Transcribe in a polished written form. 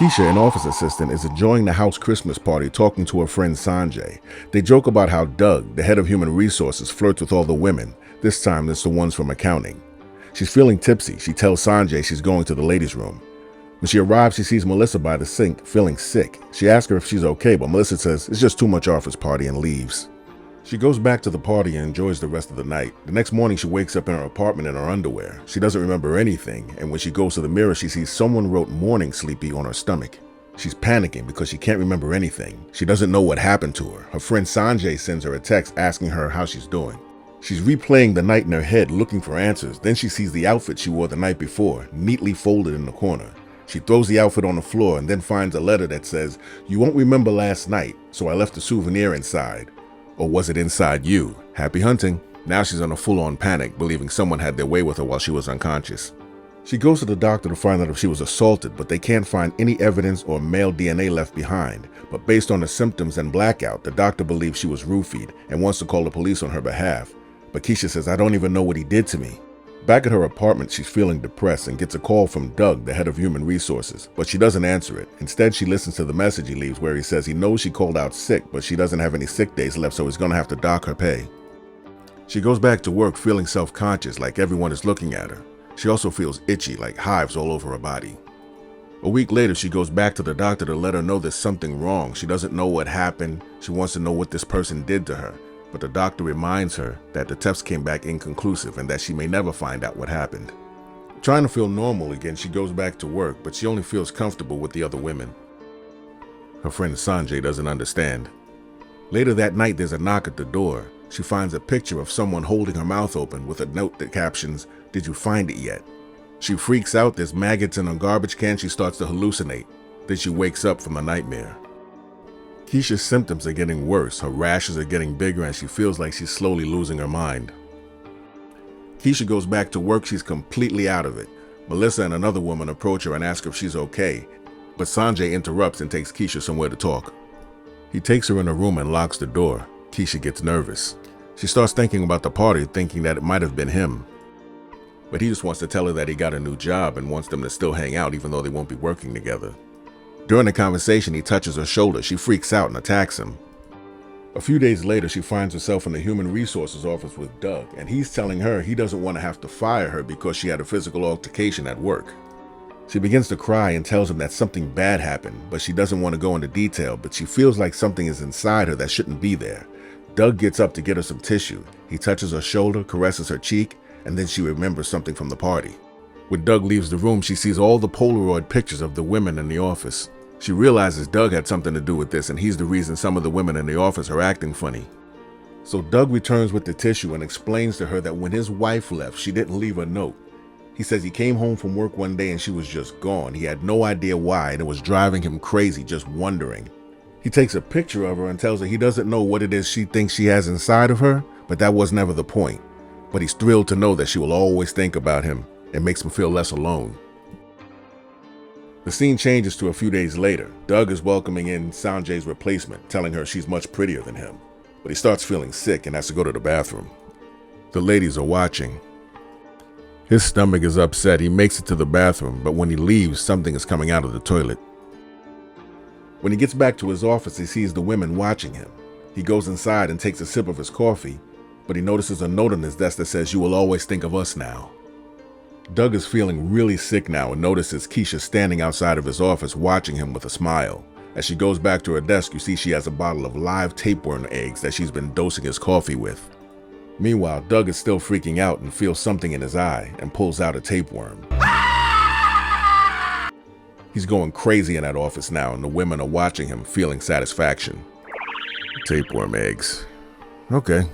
Keisha, an office assistant, is enjoying the house Christmas party talking to her friend Sanjay. They joke about how Doug, the head of human resources, flirts with all the women. This time it's the ones from accounting. She's feeling tipsy. She tells Sanjay she's going to the ladies' room. When she arrives, she sees Melissa by the sink, feeling sick. She asks her if she's okay, but Melissa says it's just too much office party and leaves. She goes back to the party and enjoys the rest of the night. The next morning, she wakes up in her apartment in her underwear. She doesn't remember anything, and when she goes to the mirror, she sees someone wrote "Morning Sleepy" on her stomach. She's panicking because she can't remember anything. She doesn't know what happened to her. Her friend Sanjay sends her a text asking her how she's doing. She's replaying the night in her head, looking for answers. Then she sees the outfit she wore the night before, neatly folded in the corner. She throws the outfit on the floor and then finds a letter that says, "You won't remember last night, so I left a souvenir inside. Or was it inside you? Happy hunting." Now she's in a full-on panic, believing someone had their way with her while she was unconscious. She goes to the doctor to find out if she was assaulted, but they can't find any evidence or male DNA left behind. But based on the symptoms and blackout, the doctor believes she was roofied and wants to call the police on her behalf. But Keisha says, "I don't even know what he did to me." Back at her apartment, she's feeling depressed and gets a call from Doug, the head of human resources, but she doesn't answer it. Instead, she listens to the message he leaves where he says he knows she called out sick, but she doesn't have any sick days left, so he's gonna have to dock her pay. She goes back to work feeling self-conscious, like everyone is looking at her. She also feels itchy, like hives all over her body. A week later, she goes back to the doctor to let her know there's something wrong. She doesn't know what happened. She wants to know what this person did to her. But the doctor reminds her that the tests came back inconclusive and that she may never find out what happened. Trying to feel normal again, she goes back to work, but she only feels comfortable with the other women. Her friend Sanjay doesn't understand. Later that night, there's a knock at the door. She finds a picture of someone holding her mouth open with a note that captions, "Did you find it yet?" She freaks out. There's maggots in a garbage can. She starts to hallucinate. Then she wakes up from the nightmare. Keisha's symptoms are getting worse. Her rashes are getting bigger and she feels like she's slowly losing her mind. Keisha goes back to work. She's completely out of it. Melissa and another woman approach her and ask if she's okay, but Sanjay interrupts and takes Keisha somewhere to talk. He takes her in a room and locks the door. Keisha gets nervous. She starts thinking about the party, thinking that it might have been him. But he just wants to tell her that he got a new job and wants them to still hang out even though they won't be working together. During the conversation, he touches her shoulder. She freaks out and attacks him. A few days later, she finds herself in the human resources office with Doug, and he's telling her he doesn't want to have to fire her because she had a physical altercation at work. She begins to cry and tells him that something bad happened, but she doesn't want to go into detail, but she feels like something is inside her that shouldn't be there. Doug gets up to get her some tissue. He touches her shoulder, caresses her cheek, and then she remembers something from the party. When Doug leaves the room, she sees all the Polaroid pictures of the women in the office. She realizes Doug had something to do with this, and he's the reason some of the women in the office are acting funny. So Doug returns with the tissue and explains to her that when his wife left, she didn't leave a note. He says he came home from work one day and she was just gone. He had no idea why, and it was driving him crazy, just wondering. He takes a picture of her and tells her he doesn't know what it is she thinks she has inside of her, but that was never the point. But he's thrilled to know that she will always think about him. It makes him feel less alone. The scene changes to a few days later. Doug is welcoming in Sanjay's replacement, telling her she's much prettier than him. But he starts feeling sick and has to go to the bathroom. The ladies are watching. His stomach is upset. He makes it to the bathroom, but when he leaves, something is coming out of the toilet. When he gets back to his office, he sees the women watching him. He goes inside and takes a sip of his coffee, but he notices a note on his desk that says, "You will always think of us now." Doug is feeling really sick now and notices Keisha standing outside of his office watching him with a smile. As she goes back to her desk, you see she has a bottle of live tapeworm eggs that she's been dosing his coffee with. Meanwhile, Doug is still freaking out and feels something in his eye and pulls out a tapeworm. He's going crazy in that office now, and the women are watching him, feeling satisfaction. Tapeworm eggs. Okay.